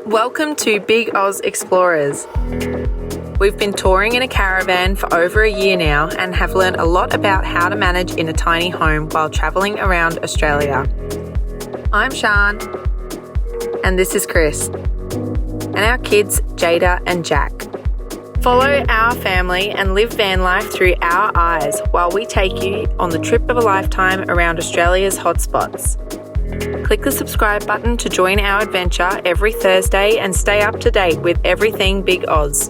Welcome to Big Oz Explorers. We've been touring in a caravan for over a year now and have learnt a lot about how to manage in a tiny home while travelling around Australia. I'm Shan, and this is Chris, and our kids Jada and Jack. Follow our family and live van life through our eyes while we take you on the trip of a lifetime around Australia's hotspots. Click the subscribe button to join our adventure every Thursday and stay up to date with everything Big Oz.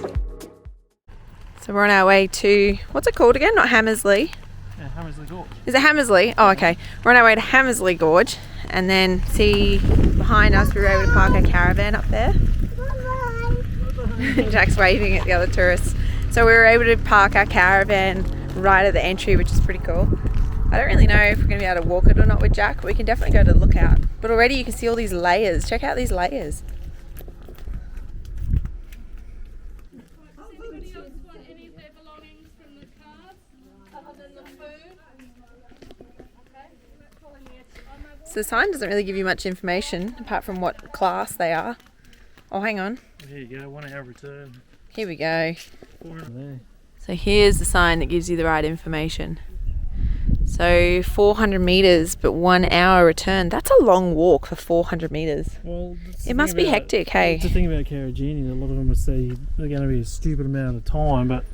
So we're on our way to, what's it called again? Not Hamersley. Yeah, Hamersley Gorge. Is it Hamersley? Oh, okay. We're on our way to Hamersley Gorge, and then see behind us we were able to park our caravan up there. Jack's waving at the other tourists. So we were able to park our caravan right at the entry, which is pretty cool. I don't really know if we're going to be able to walk it or not with Jack, but we can definitely go to the lookout. But already you can see all these layers. Check out these layers. So the sign doesn't really give you much information apart from what class they are. Oh, hang on. Here you go, 1 hour return. Here we go. So here's the sign that gives you the right information. So 400 metres, but 1 hour return. That's a long walk for 400 metres. Well, it must be hectic, hey? It's the thing about Karijini, a lot of them would say they're going to be a stupid amount of time, but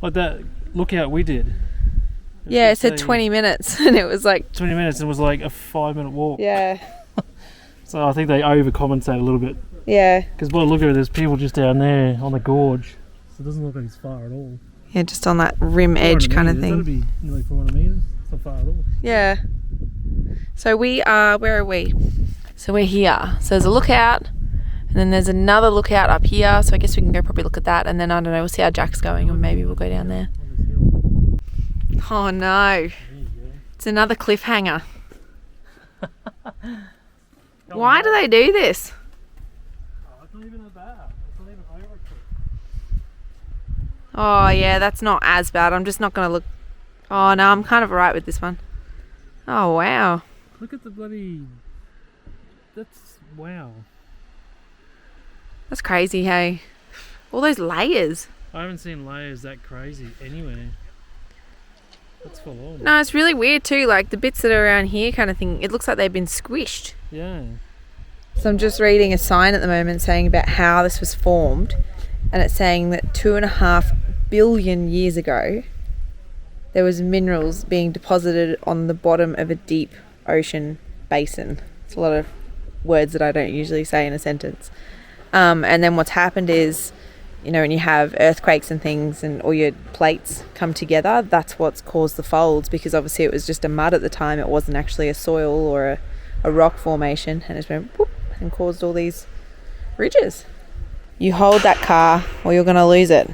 like that lookout we did. Yeah, it said 20 minutes, and it was like... 20 minutes, and it was like a 5-minute walk. Yeah. So I think they overcompensate a little bit. Yeah. Because by the look of it, there's people just down there on the gorge, so it doesn't look like it's far at all. Yeah, just on that rim edge kind of thing. That'd be nearly 400 metres. It's not far at all. Yeah. So we are, where are we? So we're here. So there's a lookout, and then there's another lookout up here. So I guess we can go probably look at that, and then I don't know, we'll see how Jack's going, or maybe we'll go down there. Oh no. It's another cliffhanger. Why do they do this? Oh, it's not even that bad. It's not even overcooked. Oh yeah, that's not as bad. I'm just not going to look... Oh no, I'm kind of alright with this one. Oh wow. Look at the bloody... That's... Wow. That's crazy, hey? All those layers. I haven't seen layers that crazy anywhere. That's full on. No, it's really weird too, like the bits that are around here kind of thing, it looks like they've been squished. Yeah. So I'm just reading a sign at the moment saying about how this was formed, and it's saying that 2.5 billion years ago there was minerals being deposited on the bottom of a deep ocean basin. It's a lot of words that I don't usually say in a sentence. And then what's happened is, you know, when you have earthquakes and things and all your plates come together, that's what's caused the folds, because obviously it was just a mud at the time. It wasn't actually a soil or a rock formation, and it's went whoop and caused all these ridges. You hold that car or you're going to lose it,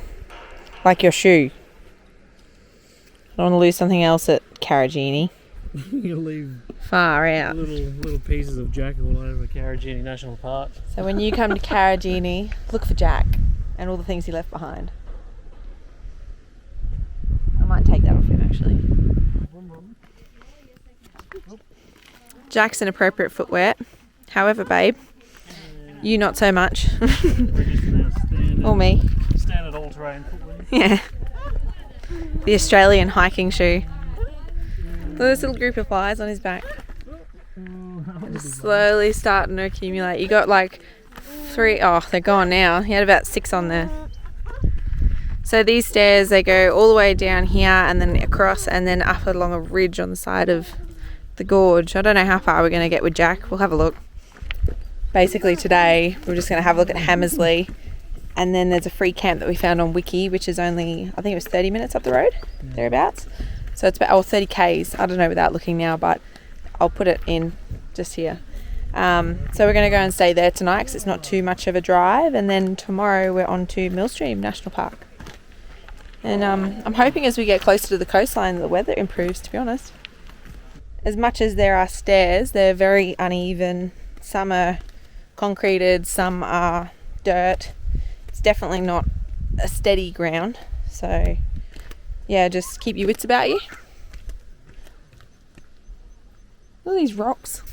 like your shoe. I don't want to lose something else at Karijini. You'll leave far out little pieces of Jack all over Karijini National Park. So when you come to Karijini, look for Jack and all the things he left behind. I might take that off him actually. Jack's in appropriate footwear. However, babe, you not so much. Or me. Standard all-terrain footwear. Yeah. The Australian hiking shoe. Look at this little group of flies on his back. They're just slowly starting to accumulate. You got like 3, oh, they're gone now. He had about 6 on there. So these stairs, they go all the way down here and then across and then up along a ridge on the side of the gorge. I don't know how far we're going to get with Jack. We'll have a look. Basically today, we're just going to have a look at Hamersley, and then there's a free camp that we found on Wiki, which is only, I think it was 30 minutes up the road, thereabouts. So it's about 30 Ks. I don't know without looking now, but I'll put it in just here. So we're going to go and stay there tonight because it's not too much of a drive, and then tomorrow we're on to Millstream National Park. And I'm hoping as we get closer to the coastline the weather improves, to be honest. As much as there are stairs, they're very uneven. Some are concreted, some are dirt. It's definitely not a steady ground. So yeah, just keep your wits about you. Look at these rocks.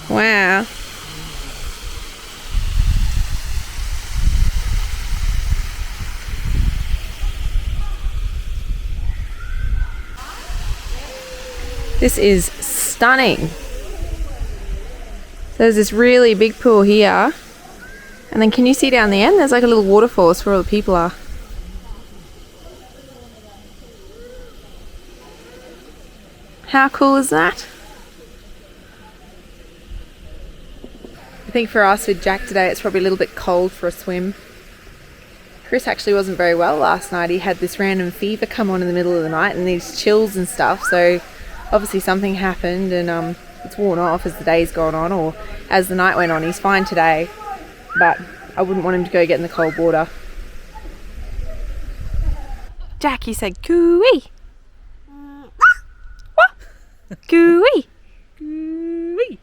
Wow. This is stunning. There's this really big pool here. And then can you see down the end? There's like a little waterfall. That's where all the people are. How cool is that? I think for us with Jack today, it's probably a little bit cold for a swim. Chris actually wasn't very well last night. He had this random fever come on in the middle of the night and these chills and stuff. So obviously something happened and it's worn off as the day's gone on or as the night went on. He's fine today, but I wouldn't want him to go get in the cold water. Jack, you said cooey. What? Cooey. Cooey.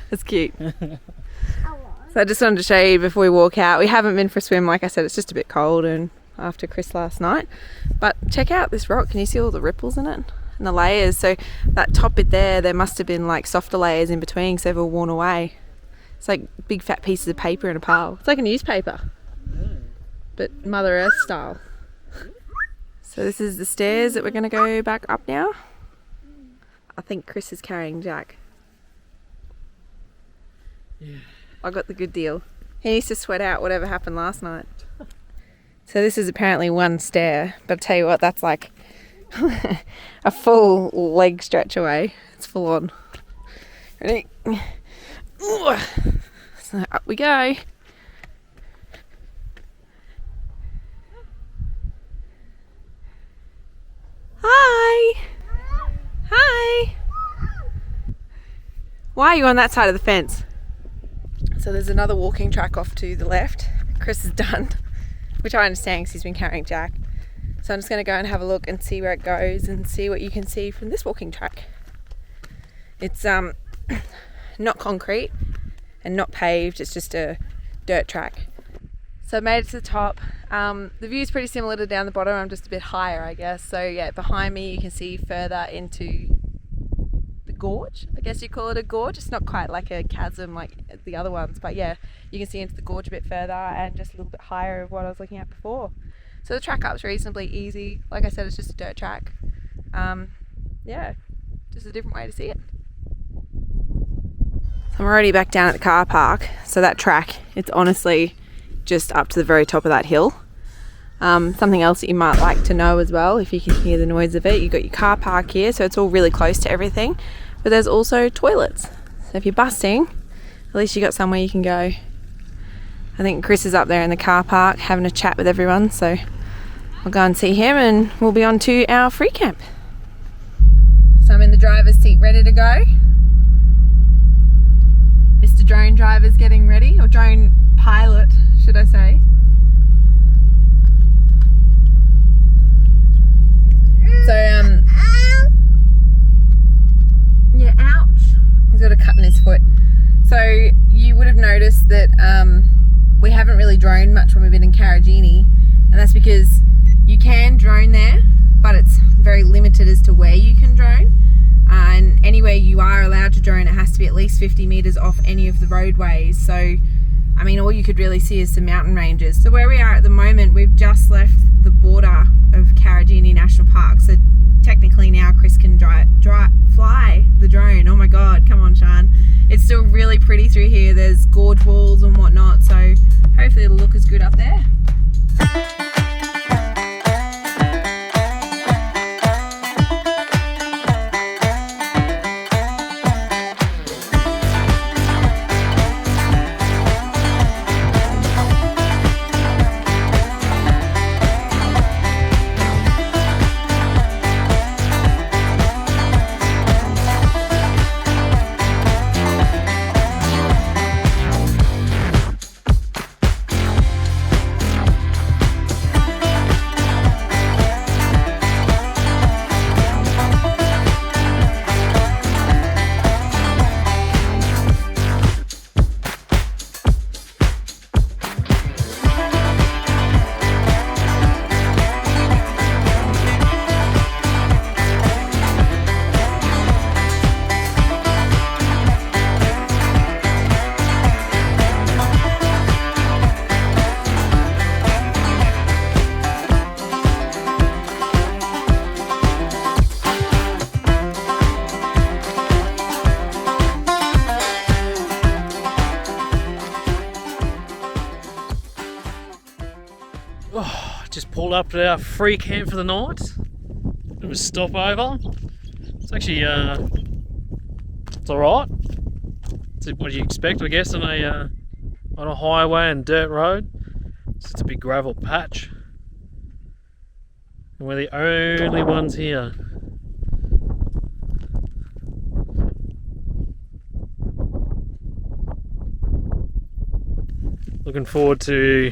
That's cute. So I just wanted to show you before we walk out. We haven't been for a swim, like I said, it's just a bit cold and after Chris last night. But check out this rock. Can you see all the ripples in it? And the layers. So that top bit there must have been like softer layers in between because they've all worn away. It's like big fat pieces of paper in a pile. It's like a newspaper, but Mother Earth style. So this is the stairs that we're going to go back up now. I think Chris is carrying Jack. Yeah. I got the good deal. He needs to sweat out whatever happened last night. So this is apparently one stair, but I'll tell you what, that's like a full leg stretch away. It's full on. Ready? Ooh. So up we go. Hi. Hi. Why are you on that side of the fence? So there's another walking track off to the left. Chris is done, which I understand because he's been carrying Jack. So I'm just going to go and have a look and see where it goes and see what you can see from this walking track. It's not concrete and not paved, it's just a dirt track. So I made it to the top. The view is pretty similar to down the bottom. I'm just a bit higher, I guess. So yeah, behind me you can see further into the gorge. I guess you call it a gorge. It's not quite like a chasm like the other ones, but yeah, you can see into the gorge a bit further and just a little bit higher of what I was looking at before. So the track up's reasonably easy. Like I said, it's just a dirt track. Yeah, just a different way to see it. So I'm already back down at the car park. So that track, it's honestly just up to the very top of that hill. Something else that you might like to know as well, if you can hear the noise of it, you've got your car park here, so it's all really close to everything, but there's also toilets. So if you're busting, at least you got somewhere you can go. I think Chris is up there in the car park having a chat with everyone, so I'll go and see him and we'll be on to our free camp. So I'm in the driver's seat ready to go. Mr. Drone driver's getting ready, or drone pilot should I say. So yeah, ouch, he's got a cut in his foot. So you would have noticed that we haven't really droned much when we've been in Karijini, and that's because you can drone there, but it's very limited as to where you can drone, and anywhere you are allowed to drone, it has to be at least 50 meters off any of the roadways. So I mean, all you could really see is some mountain ranges. So where we are at the moment, we've just left the border of Karijini National Park. So technically now Chris can fly the drone. Oh my God, come on, Sean. It's still really pretty through here. There's gorge walls and whatnot. So hopefully it'll look as good up there. pulled up to our free camp for the night. It was stopover. It's actually it's alright. It's what you expect, I guess, on a highway and dirt road. It's just a big gravel patch. And we're the only ones here. Looking forward to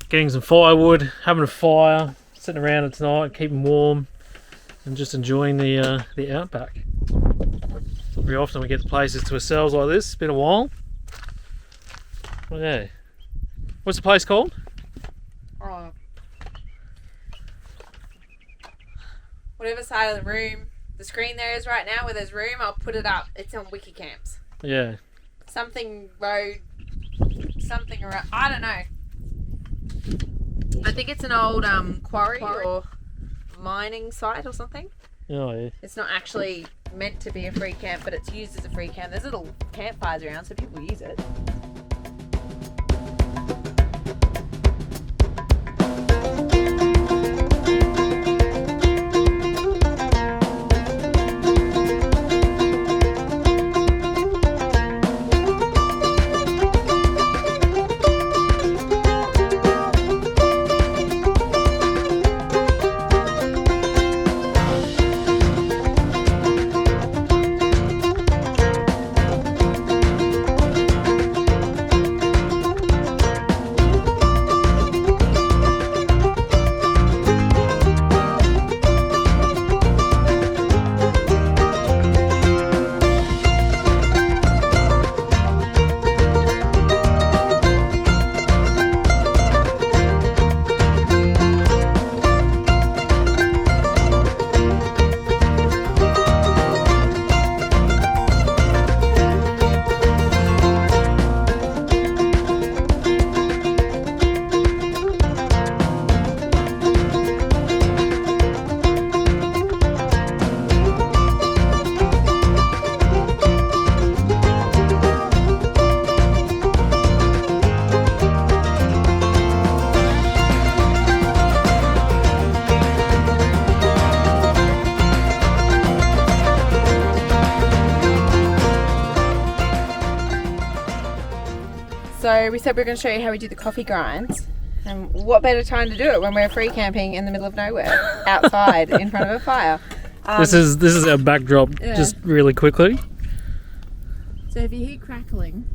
getting some firewood, having a fire, sitting around it tonight, keeping warm, and just enjoying the outback. Not very often we get places to ourselves like this. It's been a while. Oh yeah. What's the place called? Whatever side of the room the screen there is right now, where there's room, I'll put it up. It's on Wikicamps. Yeah. Something road, something around. I don't know. I think it's an old quarry or mining site or something. Oh yeah. It's not actually meant to be a free camp, but it's used as a free camp. There's little campfires around, so people use it. So we said we are going to show you how we do the coffee grinds. And what better time to do it when we're free camping in the middle of nowhere, outside, in front of a fire. This is our backdrop, just really quickly. So if you hear crackling,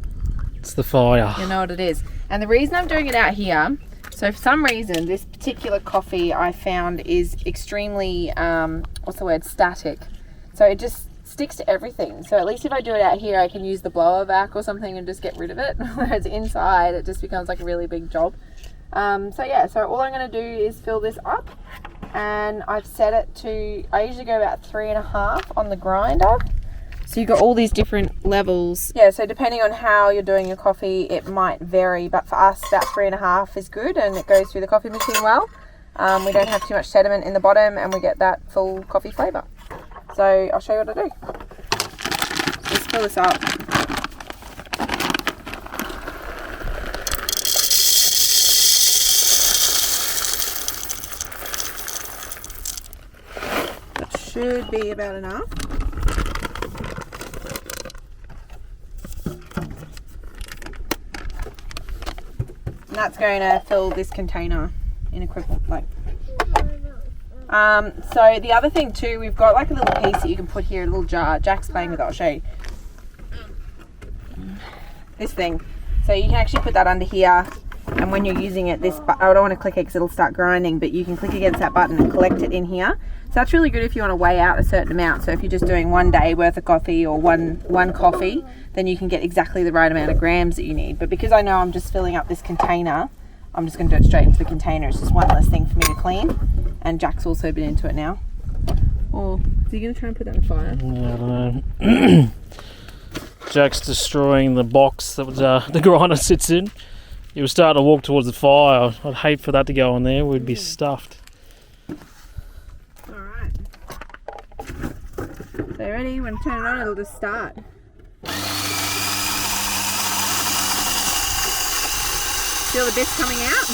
it's the fire. You know what it is. And the reason I'm doing it out here, so for some reason this particular coffee I found is extremely, static. So it just sticks to everything. So at least if I do it out here, I can use the blower vac or something and just get rid of it. Whereas inside, it just becomes like a really big job. So all I'm going to do is fill this up, and I've set it to, I usually go about 3.5 on the grinder. So you've got all these different levels. Yeah, so depending on how you're doing your coffee, it might vary, but for us, about 3.5 is good, and it goes through the coffee machine well. We don't have too much sediment in the bottom, and we get that full coffee flavour. So I'll show you what I do. Let's fill this up. That should be about enough. And that's going to fill this container in equivalent, like. So the other thing too, we've got like a little piece that you can put here, a little jar. Jack's playing with it, I'll show you. This thing. So you can actually put that under here, and when you're using it, I don't want to click it because it'll start grinding, but you can click against that button and collect it in here. So that's really good if you want to weigh out a certain amount. So if you're just doing 1 day worth of coffee or one coffee, then you can get exactly the right amount of grams that you need. But because I know I'm just filling up this container, I'm just going to do it straight into the container. It's just one less thing for me to clean. And Jack's also been into it now. Or is he going to try and put that on fire? Yeah, I don't know. Jack's destroying the box that the grinder sits in. He was starting to walk towards the fire. I'd hate for that to go on there. We'd be stuffed. Alright. So ready? When I turn it on, it'll just start. Feel the bits coming out?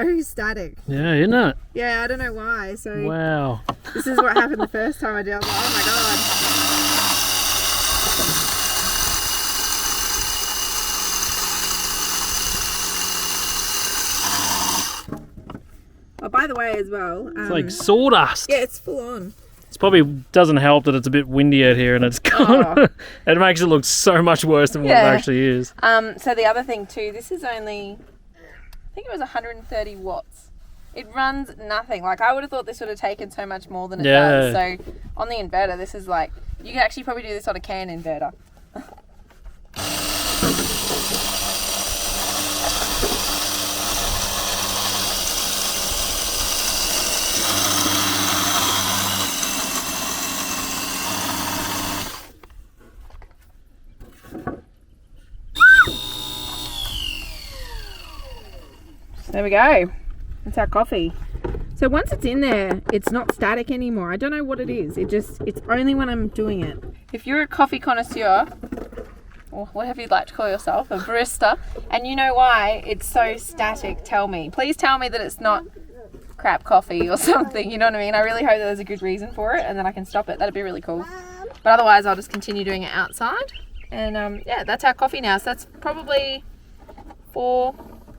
so static. Yeah, isn't it? Yeah, I don't know why. So Wow. this is what happened the first time I did. I was like, oh my god. Oh, by the way, as well. It's like sawdust. Yeah, it's full on. It probably doesn't help that it's a bit windy out here and it's kind of, it makes it look so much worse than what it actually is. So the other thing too, this is only, I think it was 130 watts. It runs nothing. Like I would have thought this would have taken so much more than it does. So on the inverter, this is like, you can actually probably do this on a CAN inverter. There we go. That's our coffee. So once it's in there, it's not static anymore. I don't know what it is. It's only when I'm doing it. If you're a coffee connoisseur, or whatever you'd like to call yourself, a barista, and you know why it's so static, tell me. Please tell me that it's not crap coffee or something, you know what I mean? I really hope that there's a good reason for it and then I can stop it. That'd be really cool. But otherwise, I'll just continue doing it outside. And yeah, that's our coffee now. So that's probably 4,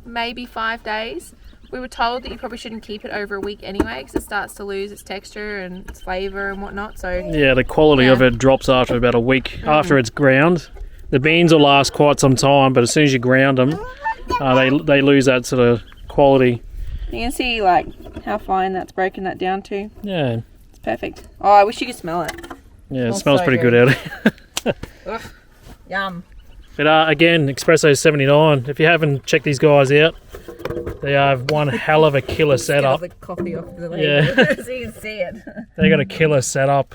maybe 5 days. We were told that you probably shouldn't keep it over a week anyway because it starts to lose its texture and its flavour and whatnot. So yeah, the quality of it drops after about a week after it's ground. The beans will last quite some time, but as soon as you ground them, they lose that sort of quality. You can see like how fine that's broken that down to. Yeah. It's perfect. Oh, I wish you could smell it. Yeah, it smells so pretty good out here. Ugh, yum. But again, Espresso 79, if you haven't checked these guys out, they have one hell of a killer setup. Get the coffee off the label, yeah. so you can see it. They got a killer setup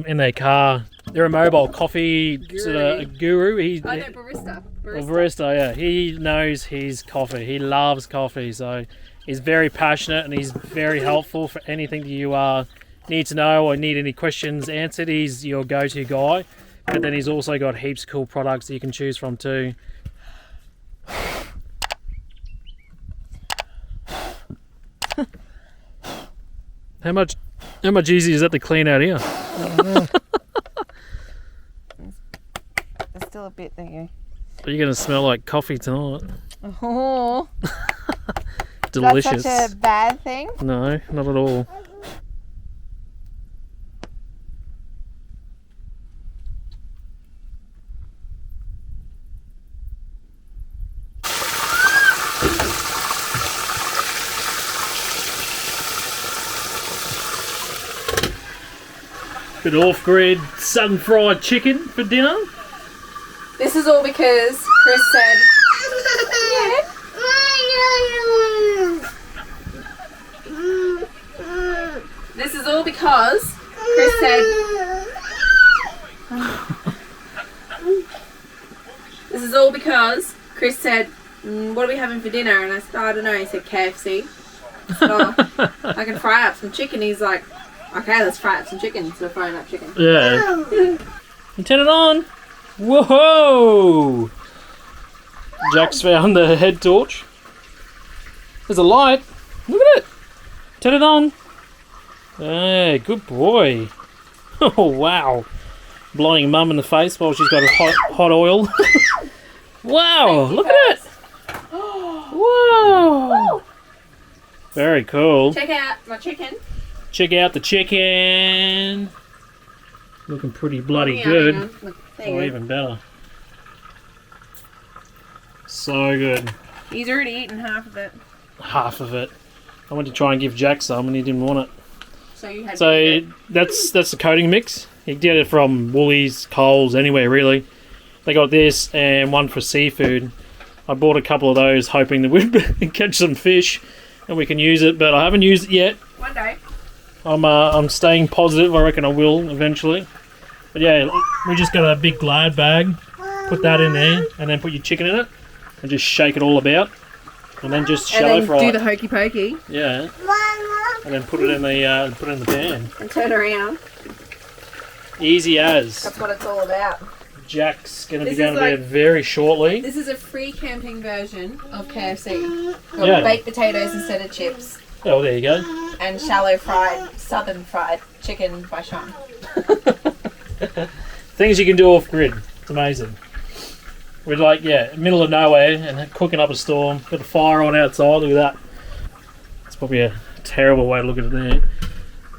in their car. They're a mobile coffee sort of guru. Barista. Barista, yeah. He knows his coffee. He loves coffee, so he's very passionate and he's very helpful for anything that you need to know or need any questions answered. He's your go-to guy. But then he's also got heaps of cool products that you can choose from too. How much easier is that to clean out here? There's still a bit there. You're going to smell like coffee tonight. Oh. Delicious. Is that such a bad thing? No, not at all. Bit off-grid sun-fried chicken for dinner. This is all because Chris said... This is all because Chris said... This is all because Chris said, what are we having for dinner? And I said, I don't know. He said KFC. I said, oh, I can fry up some chicken. He's like, okay, let's fry up some chicken. So we're frying up chicken. Yeah. You turn it on. Whoa! Jack's found the head torch. There's a light. Look at it. Turn it on. Hey, good boy. Oh, wow. Blinding mum in the face while she's got a hot oil. Wow, look at it. Whoa. Very cool. Check out my chicken. Check out the chicken. Looking pretty bloody good. Oh, even better. So good. He's already eaten half of it. Half of it. I went to try and give Jack some and he didn't want it. So you had. So that's the coating mix. He did it from Woolies, Coles, anywhere really. They got this and one for seafood. I bought a couple of those hoping that we'd catch some fish and we can use it, but I haven't used it yet. One day. I'm staying positive. I reckon I will eventually. But yeah, we just got a big Glad bag. Put that in there, and then put your chicken in it, and just shake it all about, and then just shallow fry. And it. then do the hokey pokey. Yeah. And then put it in the pan. And turn around. Easy as. That's what it's all about. Jack's going to be This going is to bed like- very shortly. This is a free camping version of KFC. Got Yeah. baked potatoes instead of chips. Oh, there you go. And shallow fried, southern fried chicken by Sean. Things you can do off grid. It's amazing. We're like, middle of nowhere and cooking up a storm. Got a fire on outside. Look at that. It's probably a terrible way to look at it there.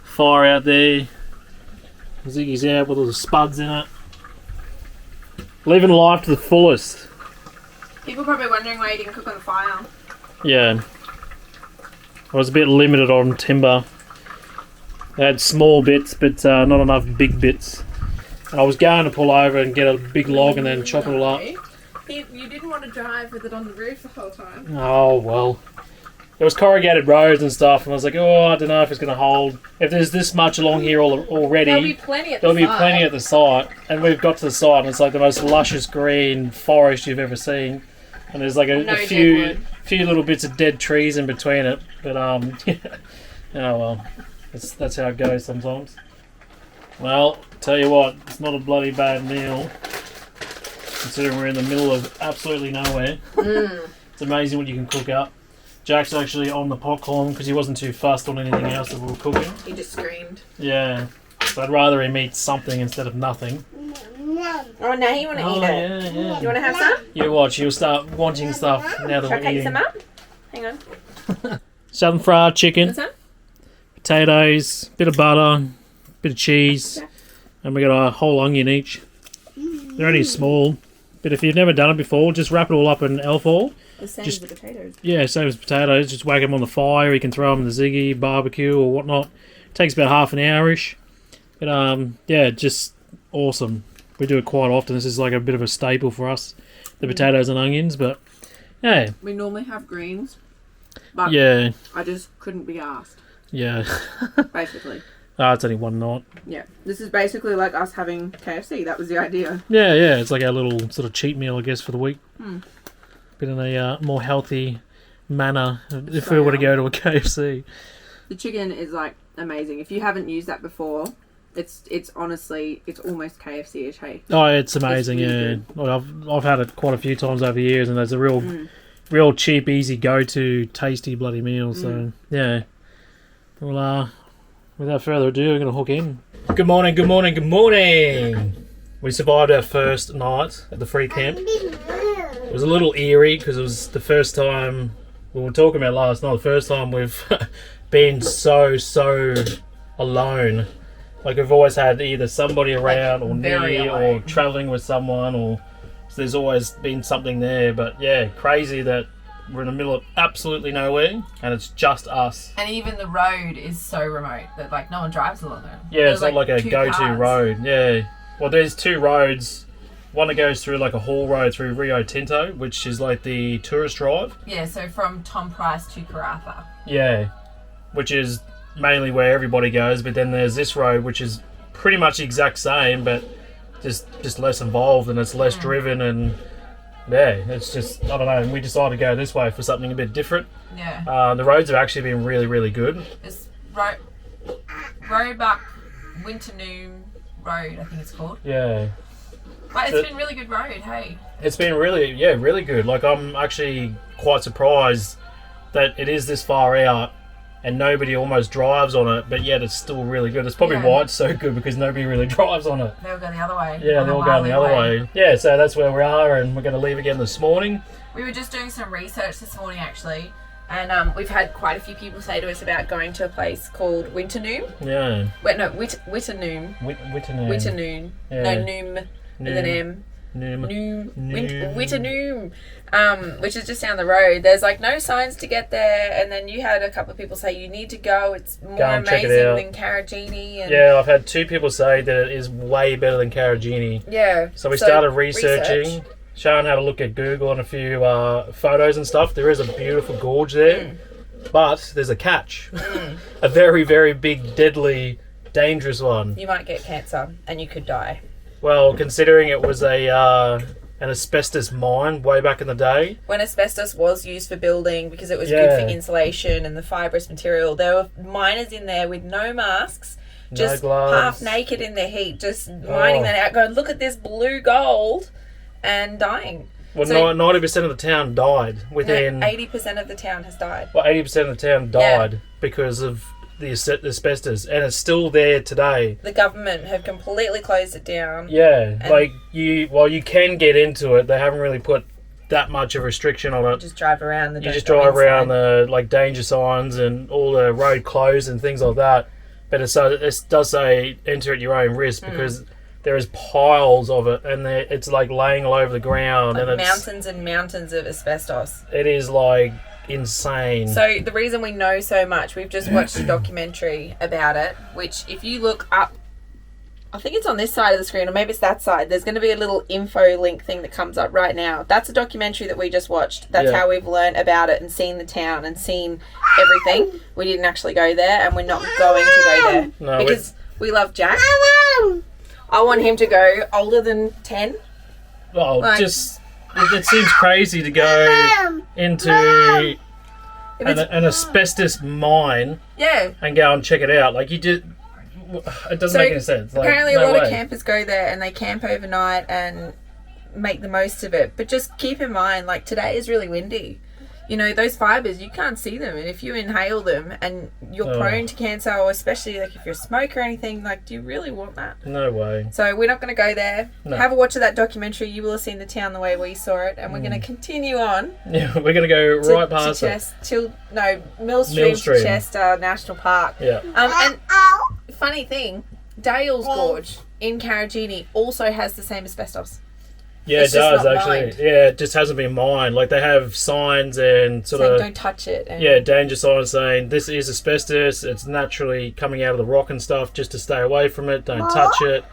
Fire out there. Ziggy's out with all the spuds in it. Living life to the fullest. People probably wondering why you didn't cook on the fire. Yeah. I was a bit limited on timber. I had small bits, but not enough big bits. And I was going to pull over and get a big log and then chop it all up. You didn't want to drive with it on the roof the whole time. Oh, well. There was corrugated roads and stuff, and I was like, oh, I don't know if it's going to hold. If there's this much along here already, There'll be plenty at the there'll be site. plenty at the site. And we've got to the site, and it's like the most luscious green forest you've ever seen. And there's like a No few deadwood. little bits of dead trees in between it. But, oh well. That's how it goes sometimes. Well, tell you what, it's not a bloody bad meal. Considering we're in the middle of absolutely nowhere. It's amazing what you can cook up. Jack's actually on the popcorn because he wasn't too fussed on anything else that we were cooking. He just screamed. Yeah. So I'd rather him eat something instead of nothing. Oh, now you want to eat it. Yeah. You want to have some? You watch, you'll start wanting stuff now that Shall I we're cut you eating. some up? Hang on. Southern fried chicken, Want some? potatoes, bit of butter, bit of cheese, Yeah. and we got a whole onion each. They're only small, but if you've never done it before, just wrap it all up in alfoil. The same Just- as the potatoes. Yeah, same as potatoes. Just whack them on the fire. You can throw them in the ziggy, barbecue, or whatnot. Takes about half an hour-ish. But just awesome. We do it quite often. This is like a bit of a staple for us, the potatoes and onions. But yeah, We normally have greens, but yeah, I just couldn't be asked, yeah. basically. It's only one night. Yeah. This is basically like us having KFC. That was the idea. Yeah. It's like our little sort of cheat meal, I guess, for the week. Hmm. Bit in a more healthy manner if So we were to go to a KFC. The chicken is like amazing. If you haven't used that before, it's honestly, it's almost KFC-ish, hey? Oh, it's amazing. really Yeah, Well, I've had it quite a few times over the years, and there's a real cheap, easy go-to, tasty bloody meal. So yeah. Well, without further ado, we're gonna hook in. Good morning. We survived our first night at the free camp. It was a little eerie because it was the first time we were talking about last night. The first time we've been so alone. Like we've always had either somebody around or very near or alone. traveling with someone, or so there's always been something there. But yeah, crazy that we're in the middle of absolutely nowhere and it's just us. And even the road is so remote that like no one drives along it. Yeah, There's, it's not like a two go-to cars. road. Yeah. Well, there's two roads. One that goes through like a haul road through Rio Tinto, which is like the tourist drive. Yeah, so from Tom Price to Karratha. Yeah. Which is mainly where everybody goes, but then there's this road which is pretty much the exact same, but just less involved and it's less driven, and yeah, it's just, I don't know, and we decided to go this way for something a bit different. Yeah. The roads have actually been really good. It's Roebuck Wittenoom Road, I think it's called. Yeah. But it's been really good road, hey. It's been really good. Like, I'm actually quite surprised that it is this far out and nobody almost drives on it, but yet it's still really good. It's probably why it's so good, because nobody really drives on it. They all go the other way. Yeah, they're all going the other way. Yeah, so that's where we are, and we're going to leave again this morning. We were just doing some research this morning, actually, and we've had quite a few people say to us about going to a place called Wittenoom. Yeah. Wittenoom. Wittenoom. Wittenoom. Yeah. No, Noom with an M. Wittenoom, which is just down the road. There's like no signs to get there, and then you had a couple of people say you need to go. It's more and check it amazing out. than Karijini. And Yeah, I've had two people say that it is way better than Karijini. yeah. So we started researching. Sharon had a look at Google and a few photos and stuff. There is a beautiful gorge there, but there's a catch. A very big, deadly, dangerous one. You might get cancer, and you could die. Well, considering it was an asbestos mine way back in the day. When asbestos was used for building, because it was good for insulation and the fibrous material, there were miners in there with no masks, just gloves. half naked in the heat, just mining that out, going, look at this blue gold, and dying. Well, So- 90% of the town died within... 80% of the town has died. Well, 80% of the town died because of the asbestos, and it's still there today. The government have completely closed it down. Yeah, And- like you can get into it. They haven't really put that much of restriction on it. Just drive around. You just drive around the like danger signs and all the road closed and things like that. But it does say enter at your own risk because there is piles of it, and it's like laying all over the ground, Like and mountains and mountains of asbestos. it is like insane. So the reason we know so much, we've just watched a documentary about it, which if you look up, I think it's on this side of the screen, or maybe it's that side, there's going to be a little info link thing that comes up right now. That's a documentary that we just watched. That's how we've learned about it and seen the town and seen everything. We didn't actually go there, and we're not going to go there. No, because we love Jack. I want him to go older than 10. Well, like- it seems crazy to go into an asbestos mine and go and check it out. Like, it doesn't make any sense. Like, apparently no a lot way. of campers go there and they camp overnight and make the most of it. But just keep in mind, like, today is really windy. You know, those fibres, you can't see them. And if you inhale them and you're prone to cancer, or especially like if you're a smoker or anything, like, do you really want that? No way. So we're not going to go there. No. Have a watch of that documentary. You will have seen the town the way we saw it. And we're going to continue on. Yeah, we're going to go right past it. Millstream to Chester National Park. Yeah. And funny thing, Dale's Gorge in Karijini also has the same asbestos. Yeah, It's it just does not actually. mined. Yeah, it just hasn't been mined. Like, they have signs and sort Saying of don't touch it. And danger signs saying this is asbestos. It's naturally coming out of the rock and stuff. Just to stay away from it. Don't touch it.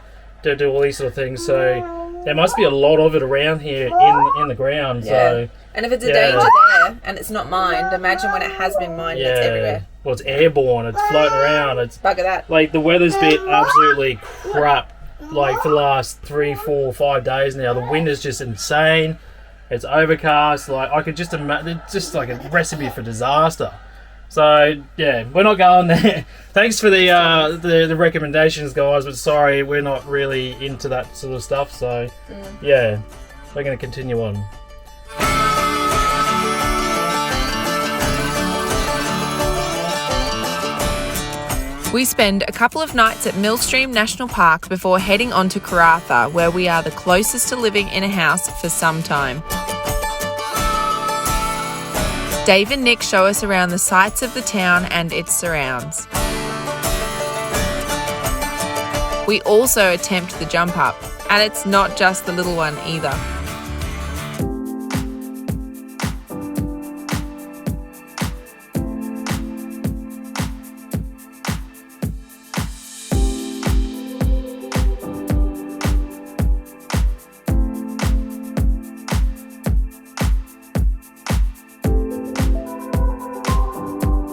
Don't do all these sort of things. So there must be a lot of it around here in the ground. Yeah. So And if it's a danger there and it's not mined, imagine when it has been mined. It's everywhere. Well, it's airborne. It's floating around. It's Bugger that. like the weather's been absolutely crap. Like for the last 3, 4, 5 days now, the wind is just insane. It's overcast. Like, I could just imagine, it's just like a recipe for disaster. So yeah, we're not going there. Thanks for the recommendations, guys. But sorry, we're not really into that sort of stuff. So yeah, we're going to continue on. We spend a couple of nights at Millstream National Park before heading on to Karratha, where we are the closest to living in a house for some time. Dave and Nick show us around the sights of the town and its surrounds. We also attempt the jump up, and it's not just the little one either.